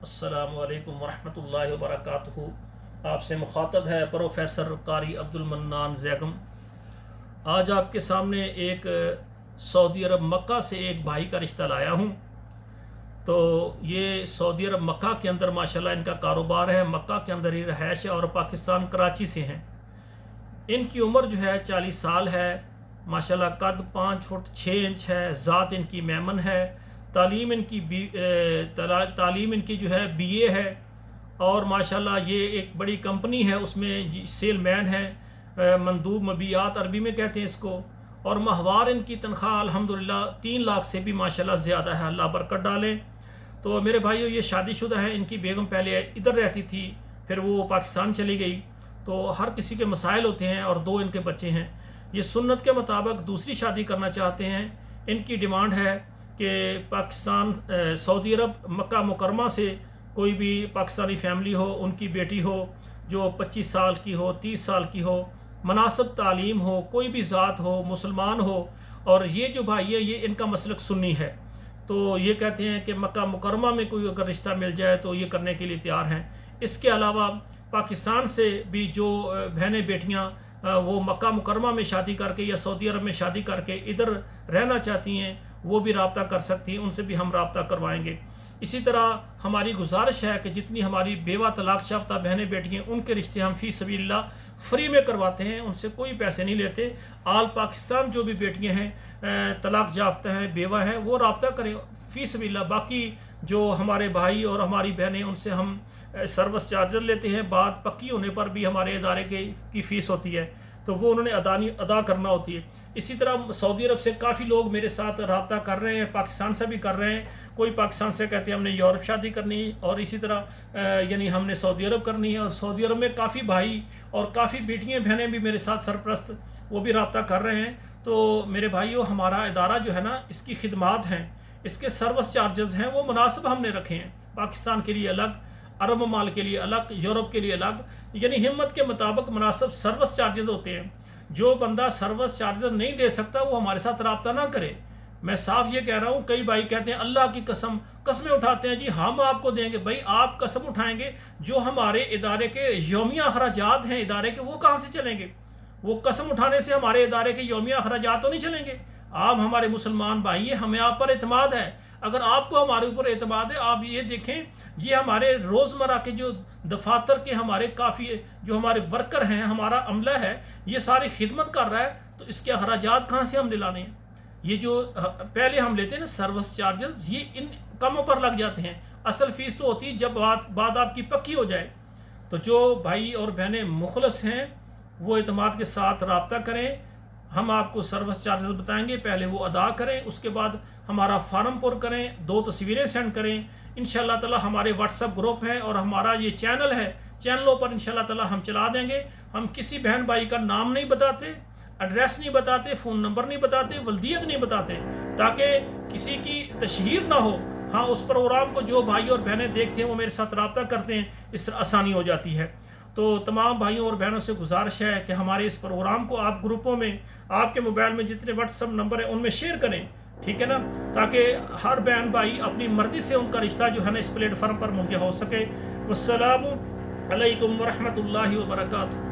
السلام علیکم ورحمۃ اللہ وبرکاتہ۔ آپ سے مخاطب ہے پروفیسر قاری عبدالمنان زیگم۔ آج آپ کے سامنے ایک سعودی عرب مکہ سے ایک بھائی کا رشتہ لایا ہوں۔ تو یہ سعودی عرب مکہ کے اندر ماشاءاللہ ان کا کاروبار ہے، مکہ کے اندر ہی رہائش ہے اور پاکستان کراچی سے ہیں۔ ان کی عمر جو ہے 40 سال ہے، ماشاءاللہ قد 5 فٹ 6 انچ ہے، ذات ان کی میمن ہے، تعلیم ان کی جو ہے BA ہے، اور ماشاءاللہ یہ ایک بڑی کمپنی ہے، اس میں سیل مین ہے، مندوب مبیعات عربی میں کہتے ہیں اس کو، اور ماہوار ان کی تنخواہ الحمدللہ 3 لاکھ سے بھی ماشاءاللہ زیادہ ہے، اللہ برکت ڈالیں۔ تو میرے بھائیو یہ شادی شدہ ہیں، ان کی بیگم پہلے ادھر رہتی تھی، پھر وہ پاکستان چلی گئی۔ تو ہر کسی کے مسائل ہوتے ہیں، اور 2 ان کے بچے ہیں۔ یہ سنت کے مطابق دوسری شادی کرنا چاہتے ہیں۔ ان کی ڈیمانڈ ہے کہ پاکستان سعودی عرب مکہ مکرمہ سے کوئی بھی پاکستانی فیملی ہو، ان کی بیٹی ہو جو 25 سال کی ہو، 30 سال کی ہو، مناسب تعلیم ہو، کوئی بھی ذات ہو، مسلمان ہو، اور یہ جو بھائی ہے یہ ان کا مسلک سنی ہے۔ تو یہ کہتے ہیں کہ مکہ مکرمہ میں کوئی اگر رشتہ مل جائے تو یہ کرنے کے لیے تیار ہیں۔ اس کے علاوہ پاکستان سے بھی جو بہنیں بیٹیاں وہ مکہ مکرمہ میں شادی کر کے یا سعودی عرب میں شادی کر کے ادھر رہنا چاہتی ہیں، وہ بھی رابطہ کر سکتی ہیں، ان سے بھی ہم رابطہ کروائیں گے۔ اسی طرح ہماری گزارش ہے کہ جتنی ہماری بیوہ طلاق یافتہ بہنیں بیٹیاں ان کے رشتے ہم فی سبیل اللہ فری میں کرواتے ہیں، ان سے کوئی پیسے نہیں لیتے۔ آل پاکستان جو بھی بیٹیاں ہیں طلاق یافتہ ہیں، بیوہ ہیں، وہ رابطہ کریں فی سبیل اللہ۔ باقی جو ہمارے بھائی اور ہماری بہنیں ان سے ہم سروس چارجر لیتے ہیں، بات پکی ہونے پر بھی ہمارے ادارے کی فیس ہوتی ہے، تو وہ انہوں نے ادا کرنا ہوتی ہے۔ اسی طرح سعودی عرب سے کافی لوگ میرے ساتھ رابطہ کر رہے ہیں، پاکستان سے بھی کر رہے ہیں۔ کوئی پاکستان سے کہتے ہیں ہم نے یورپ شادی کرنی ہے، اور اسی طرح یعنی ہم نے سعودی عرب کرنی ہے، اور سعودی عرب میں کافی بھائی اور کافی بیٹیاں بہنیں بھی میرے ساتھ سرپرست وہ بھی رابطہ کر رہے ہیں۔ تو میرے بھائیو ہمارا ادارہ جو ہے نا، اس کی خدمات ہیں، اس کے سروس چارجز ہیں، وہ مناسب ہم نے رکھے ہیں، پاکستان کے لیے الگ، عرب ممالک کے لیے الگ، یورپ کے لیے الگ، یعنی ہمت کے مطابق مناسب سروس چارجز ہوتے ہیں۔ جو بندہ سروس چارجز نہیں دے سکتا وہ ہمارے ساتھ رابطہ نہ کرے۔ میں صاف یہ کہہ رہا ہوں، کئی بھائی کہتے ہیں اللہ کی قسمیں اٹھاتے ہیں، جی ہم آپ کو دیں گے۔ بھائی آپ قسم اٹھائیں گے، جو ہمارے ادارے کے یومیہ اخراجات ہیں ادارے کے، وہ کہاں سے چلیں گے؟ وہ قسم اٹھانے سے ہمارے ادارے کے یومیہ اخراجات تو نہیں چلیں گے۔ آپ ہمارے مسلمان بھائی ہیں، ہمیں آپ پر اعتماد ہے۔ اگر آپ کو ہمارے اوپر اعتماد ہے، آپ یہ دیکھیں، یہ ہمارے روزمرہ کے جو دفاتر کے ہمارے کافی جو ہمارے ورکر ہیں، ہمارا عملہ ہے، یہ ساری خدمت کر رہا ہے، تو اس کے اخراجات کہاں سے ہم دلانے ہیں؟ یہ جو پہلے ہم لیتے ہیں نا سروس چارجز، یہ ان کموں پر لگ جاتے ہیں۔ اصل فیس تو ہوتی ہے جب بات آپ کی پکی ہو جائے۔ تو جو بھائی اور بہنیں مخلص ہیں وہ اعتماد کے ساتھ رابطہ کریں، ہم آپ کو سروس چارجز بتائیں گے، پہلے وہ ادا کریں، اس کے بعد ہمارا فارم پر کریں، 2 تصویریں سینڈ کریں۔ انشاءاللہ تعالی ہمارے واٹس ایپ گروپ ہیں اور ہمارا یہ چینل ہے، چینلوں پر انشاءاللہ تعالی ہم چلا دیں گے۔ ہم کسی بہن بھائی کا نام نہیں بتاتے، ایڈریس نہیں بتاتے، فون نمبر نہیں بتاتے، ولدیت نہیں بتاتے، تاکہ کسی کی تشہیر نہ ہو۔ ہاں، اس پروگرام کو جو بھائی اور بہنیں دیکھتے ہیں وہ میرے ساتھ رابطہ کرتے ہیں، اس طرح آسانی ہو جاتی ہے۔ تو تمام بھائیوں اور بہنوں سے گزارش ہے کہ ہمارے اس پروگرام کو آپ گروپوں میں، آپ کے موبائل میں جتنے واٹس ایپ نمبر ہیں ان میں شیئر کریں، ٹھیک ہے نا، تاکہ ہر بہن بھائی اپنی مرضی سے ان کا رشتہ جو ہے نا اس پلیٹ فارم پر مہیا ہو سکے۔ والسلام علیکم ورحمۃ اللہ وبرکاتہ۔